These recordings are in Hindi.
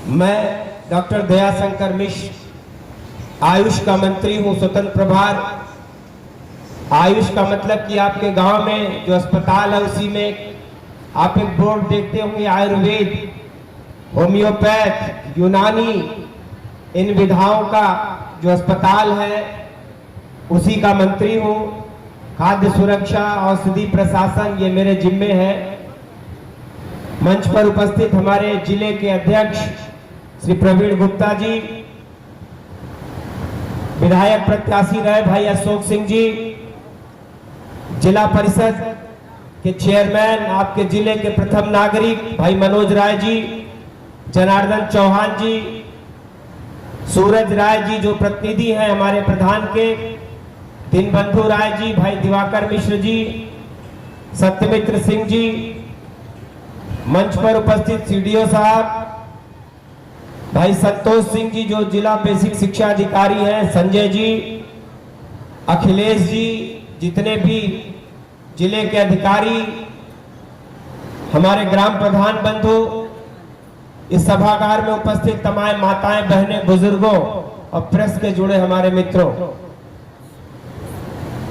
मैं डॉक्टर दयाशंकर मिश्र आयुष का मंत्री हूं, स्वतंत्र प्रभार। आयुष का मतलब कि आपके गांव में जो अस्पताल है उसी में आप एक बोर्ड देखते होंगे, आयुर्वेद, होम्योपैथ, यूनानी, इन विधाओं का जो अस्पताल है उसी का मंत्री हूं। खाद्य सुरक्षा, औषधि प्रशासन, ये मेरे जिम्मे है। मंच पर उपस्थित हमारे जिले के अध्यक्ष श्री प्रवीण गुप्ता जी, विधायक प्रत्याशी रहे भाई अशोक सिंह जी, जिला परिषद के चेयरमैन, आपके जिले के प्रथम नागरिक भाई मनोज राय जी, जनार्दन चौहान जी, सूरज राय जी जो प्रतिनिधि हैं हमारे प्रधान के, दीनबंधु राय जी, भाई दिवाकर मिश्र जी, सत्यमित्र सिंह जी, मंच पर उपस्थित सीडीओ साहब भाई संतोष सिंह जी जो जिला बेसिक शिक्षा अधिकारी हैं, संजय जी, अखिलेश जी, जितने भी जिले के अधिकारी, हमारे ग्राम प्रधान बंधु, इस सभागार में उपस्थित तमाम माताएं, बहनें, बुजुर्गों और प्रेस के जुड़े हमारे मित्रों,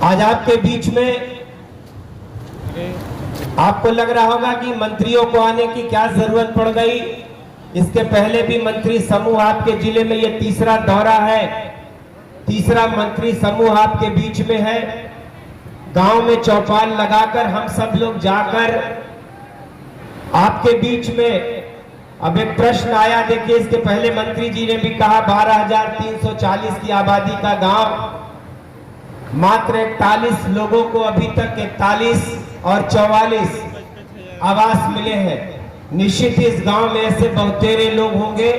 आज आपके बीच में आपको लग रहा होगा कि मंत्रियों को आने की क्या जरूरत पड़ गई। इसके पहले भी मंत्री समूह आपके जिले में, ये तीसरा दौरा है, तीसरा मंत्री समूह आपके बीच में है। गांव में चौपाल लगाकर हम सब लोग जाकर आपके बीच में, अब एक प्रश्न आया, देखिए इसके पहले मंत्री जी ने भी कहा 12,340 की आबादी का गांव, मात्र 41 लोगों को अभी तक 41 और 44 आवास मिले हैं। निश्चित ही इस गांव में ऐसे बहुतेरे लोग होंगे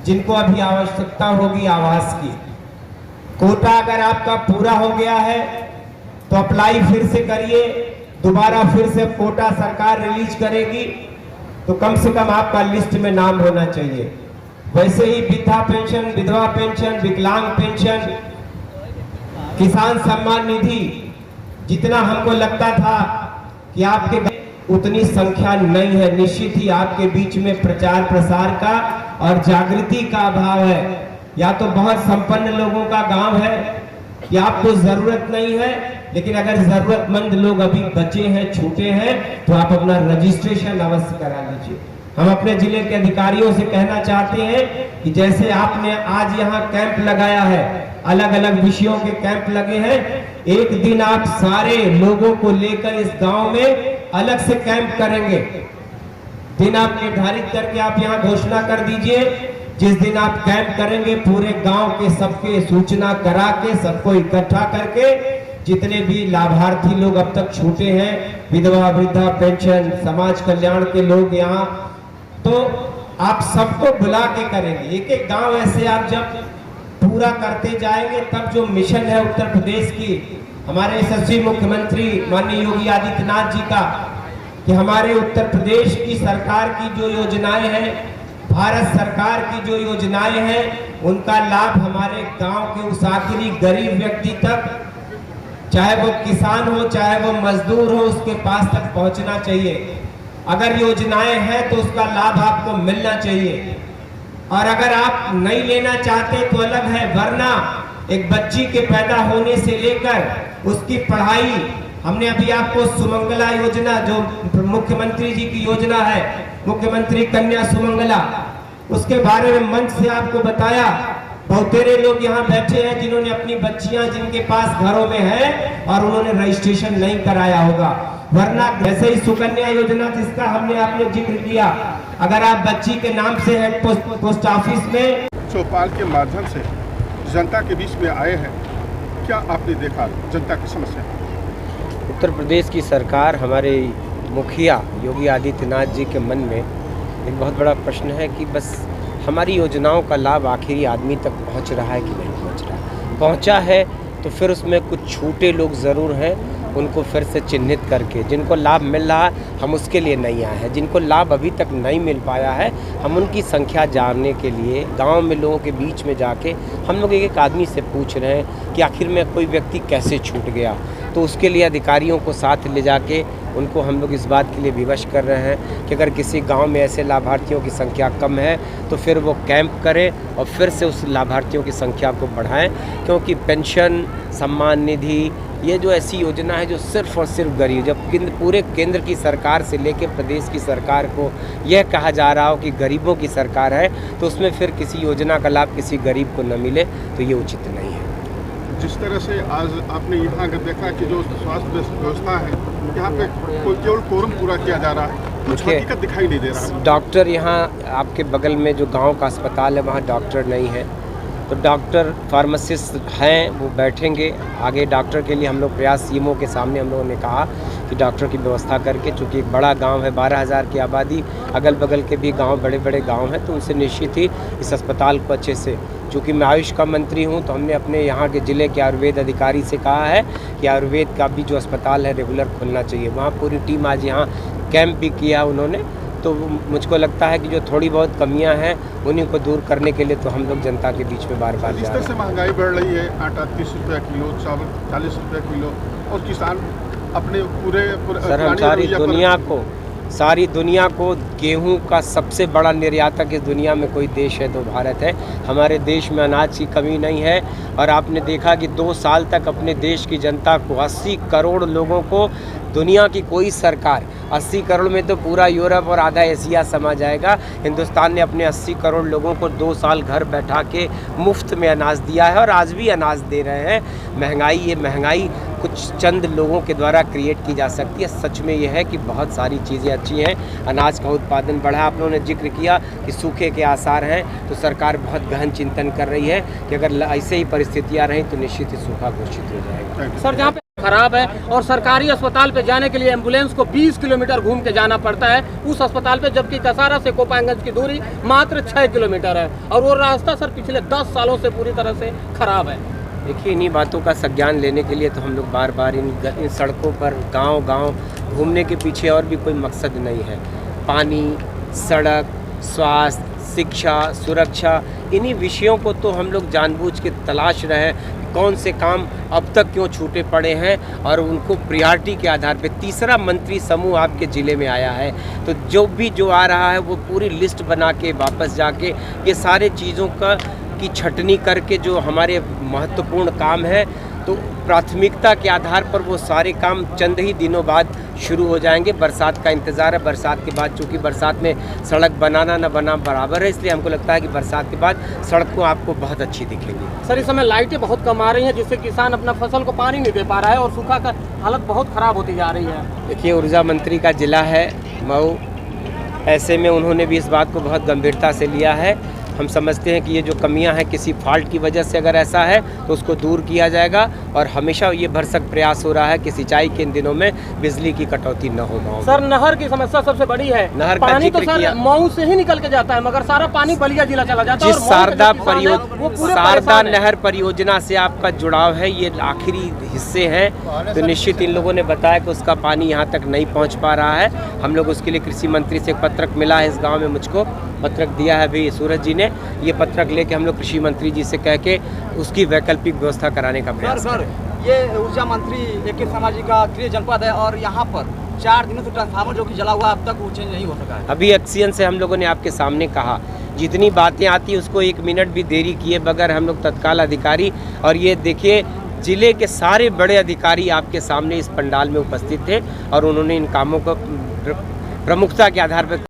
जिनको अभी आवश्यकता होगी आवास की। कोटा अगर आपका पूरा हो गया है तो अप्लाई फिर से करिए, दोबारा फिर से कोटा सरकार रिलीज करेगी तो कम से कम आपका लिस्ट में नाम होना चाहिए। वैसे ही वृद्धा पेंशन, विधवा पेंशन, विकलांग पेंशन, किसान सम्मान निधि, जितना हमको लगता था कि आपके उतनी संख्या नहीं है। निश्चित ही आपके बीच में प्रचार प्रसार का और जागृति का अभाव है। या तो बहुत संपन्न लोगों का गांव है कि आपको जरूरत नहीं है, लेकिन अगर जरूरतमंद लोग अभी बचे हैं, छूटे हैं, तो आप अपना रजिस्ट्रेशन अवश्य करा लीजिए। हम अपने जिले के अधिकारियों से कहना चाहते हैं कि जैसे आपने आज यहाँ कैंप लगाया है, अलग अलग विषयों के कैंप लगे हैं, एक दिन आप सारे लोगों को लेकर इस गांव में अलग से कैंप करेंगे। दिन आप निर्धारित करके आप यहाँ घोषणा कर दीजिए, जिस दिन आप कैंप करेंगे पूरे गांव के सबके सूचना करा के, सबको इकट्ठा करके, जितने भी लाभार्थी लोग अब तक छूटे हैं, विधवा वृद्धा पेंशन, समाज कल्याण के लोग यहाँ, तो आप सबको बुला के करेंगे। एक एक गांव ऐसे आप जब पूरा करते जाएंगे तब जो मिशन है उत्तर प्रदेश की, हमारे यशस्वी मुख्यमंत्री माननीय योगी आदित्यनाथ जी का, कि हमारे उत्तर प्रदेश की सरकार की जो योजनाएं हैं, भारत सरकार की जो योजनाएं हैं, उनका लाभ हमारे गांव के उस आखिरी गरीब व्यक्ति तक, चाहे वो किसान हो, चाहे वो मजदूर हो, उसके पास तक पहुंचना चाहिए। अगर योजनाएं हैं तो उसका लाभ आपको मिलना चाहिए, और अगर आप नहीं लेना चाहते तो अलग है, वरना एक बच्ची के पैदा होने से लेकर उसकी पढ़ाई, हमने अभी आपको सुमंगला योजना जो मुख्यमंत्री जी की योजना है, मुख्यमंत्री कन्या सुमंगला, उसके बारे में मंच से आपको बताया। बहुतेरे लोग यहाँ बैठे हैं जिन्होंने अपनी बच्चियां जिनके पास घरों में है और उन्होंने रजिस्ट्रेशन नहीं कराया होगा, वरना जैसे ही सुकन्या योजना जिसका हमने आपने जिक्र किया, अगर आप बच्ची के नाम से है पोस्ट ऑफिस में चौपाल के माध्यम से जनता के बीच में आए हैं, क्या आपने देखा जनता की समस्या? उत्तर प्रदेश की सरकार, हमारे मुखिया योगी आदित्यनाथ जी के मन में एक बहुत बड़ा प्रश्न है कि बस हमारी योजनाओं का लाभ आखिरी आदमी तक पहुंच रहा है कि नहीं पहुंच रहा है। पहुंचा है तो फिर उसमें कुछ छूटे लोग ज़रूर हैं, उनको फिर से चिन्हित करके, जिनको लाभ मिल रहा है हम उसके लिए नहीं आए हैं, जिनको लाभ अभी तक नहीं मिल पाया है हम उनकी संख्या जानने के लिए गांव में लोगों के बीच में जाके हम लोग एक एक आदमी से पूछ रहे हैं कि आखिर में कोई व्यक्ति कैसे छूट गया। तो उसके लिए अधिकारियों को साथ ले जाके उनको हम लोग इस बात के लिए विवश कर रहे हैं कि अगर किसी गांव में ऐसे लाभार्थियों की संख्या कम है तो फिर वो कैंप करें और फिर से उस लाभार्थियों की संख्या को बढ़ाएं, क्योंकि पेंशन, सम्मान निधि, ये जो ऐसी योजना है जो सिर्फ़ और सिर्फ गरीब, जब पूरे केंद्र की सरकार से लेकर प्रदेश की सरकार को यह कहा जा रहा हो कि गरीबों की सरकार है, तो उसमें फिर किसी योजना का लाभ किसी गरीब को न मिले तो ये उचित नहीं है। जिस तरह से आज आपने यहाँ अगर देखा कि जो स्वास्थ्य व्यवस्था है यहाँ पे केवल कोरम पूरा किया जा रहा है, कुछ हकीकत दिखाई नहीं दे रहा। डॉक्टर यहाँ आपके बगल में जो गांव का अस्पताल है वहाँ डॉक्टर नहीं है, तो डॉक्टर फार्मासिस्ट हैं, वो बैठेंगे। आगे डॉक्टर के लिए हम लोग प्रयास सीएमओ के सामने हम लोगों ने कहा कि डॉक्टर की व्यवस्था करके, चूँकि एक बड़ा गांव है, 12,000 की आबादी, अगल बगल के भी गांव बड़े बड़े गांव हैं, तो उनसे निश्चित ही इस अस्पताल को अच्छे से, चूँकि मैं आयुष का मंत्री हूं, तो हमने अपने यहाँ के ज़िले के आयुर्वेद अधिकारी से कहा है कि आयुर्वेद का भी जो अस्पताल है रेगुलर खोलना चाहिए। वहाँ पूरी टीम आज यहाँ कैंप भी किया उन्होंने, तो मुझको लगता है कि जो थोड़ी बहुत कमियां हैं उन्हीं को दूर करने के लिए तो हम लोग जनता के बीच में बार बार जिस तरह से महंगाई बढ़ रही है, आटा 30 रुपये किलो, चावल 40 रुपये किलो, और किसान अपने पूरे सर, हम सारी दुनिया को गेहूं का सबसे बड़ा निर्यातक इस दुनिया में कोई देश है तो भारत है। हमारे देश में अनाज की कमी नहीं है, और आपने देखा कि 2 साल तक अपने देश की जनता को 80 करोड़ लोगों को, दुनिया की कोई सरकार, 80 करोड़ में तो पूरा यूरोप और आधा एशिया समा जाएगा, हिंदुस्तान ने अपने 80 करोड़ लोगों को 2 साल घर बैठा के मुफ्त में अनाज दिया है और आज भी अनाज दे रहे हैं। ये महंगाई कुछ चंद लोगों के द्वारा क्रिएट की जा सकती है। सच में यह है कि बहुत सारी चीज़ें अच्छी हैं, अनाज का उत्पादन बढ़ा। आप लोगों ने जिक्र किया कि सूखे के आसार हैं, तो सरकार बहुत गहन चिंतन कर रही है कि अगर ऐसे ही परिस्थितियाँ रहें तो निश्चित ही सूखा घोषित हो जाएगा। सर, जहाँ पे खराब है और सरकारी अस्पताल पे जाने के लिए एम्बुलेंस को 20 किलोमीटर घूम के जाना पड़ता है उस अस्पताल पे, जबकि कसारा से कोपायगंज की दूरी मात्र 6 किलोमीटर है, और वो रास्ता सर पिछले 10 सालों से पूरी तरह से खराब है। देखिए, इन्हीं बातों का संज्ञान लेने के लिए तो हम लोग बार बार इन सड़कों पर गांव घूमने के पीछे और भी कोई मकसद नहीं है। पानी, सड़क, स्वास्थ्य, शिक्षा, सुरक्षा, इन्हीं विषयों को तो हम लोग जानबूझ के तलाश रहे हैं, कौन से काम अब तक क्यों छूटे पड़े हैं, और उनको प्रायोरिटी के आधार पे। तीसरा मंत्री समूह आपके ज़िले में आया है, तो जो आ रहा है वो पूरी लिस्ट बना के वापस जाके ये सारे चीज़ों की छटनी करके जो हमारे महत्वपूर्ण काम है, तो प्राथमिकता के आधार पर वो सारे काम चंद ही दिनों बाद शुरू हो जाएंगे। बरसात का इंतज़ार है, बरसात के बाद, चूँकि बरसात में सड़क बनाना न बना बराबर है, इसलिए हमको लगता है कि बरसात के बाद सड़कों आपको बहुत अच्छी दिखेंगी। सर, इस समय लाइटें बहुत कम आ रही हैं, जिससे किसान अपना फसल को पानी नहीं दे पा रहा है और सूखा का हालत बहुत ख़राब होती जा रही है। देखिए, ऊर्जा मंत्री का ज़िला है मऊ, ऐसे में उन्होंने भी इस बात को बहुत गंभीरता से लिया है। हम समझते हैं कि ये जो कमियां हैं किसी फॉल्ट की वजह से अगर ऐसा है तो उसको दूर किया जाएगा, और हमेशा ये भरसक प्रयास हो रहा है कि सिंचाई के इन दिनों में बिजली की कटौती न हो। सर, नहर की समस्या सबसे बड़ी है। नहर का पानी तो जिक्र सर किया, मऊ से ही निकल के जाता है, मगर सारा पानी बलिया जिला चला जाता है। जिस शारदा नहर परियोजना से आपका जुड़ाव है, ये आखिरी हिस्से हैं, तो निश्चित इन लोगों ने बताया कि उसका पानी यहाँ तक नहीं पहुँच पा रहा है। हम लोग उसके लिए कृषि मंत्री से एक पत्रक मिला है, इस गाँव में मुझको पत्रक दिया है अभी सूरज जी ने, ये पत्रक लेके हम लोग कृषि मंत्री जी से कह के उसकी वैकल्पिक व्यवस्था कराने का प्रयास करें। ये ऊर्जा मंत्री एक सामाजी का गृह जनपद है, और यहाँ पर 4 दिनों से ट्रांसफार्मर जो कि जला हुआ अब तक वो चेंज नहीं हो सका है। अभी एक्सीएन से हम लोगों ने आपके सामने कहा, जितनी बातें आती उसको 1 मिनट भी देरी किए बगैर हम लोग तत्काल अधिकारी, और ये देखिए जिले के सारे बड़े अधिकारी आपके सामने इस पंडाल में उपस्थित थे, और उन्होंने इन कामों को प्रमुखता के आधार पर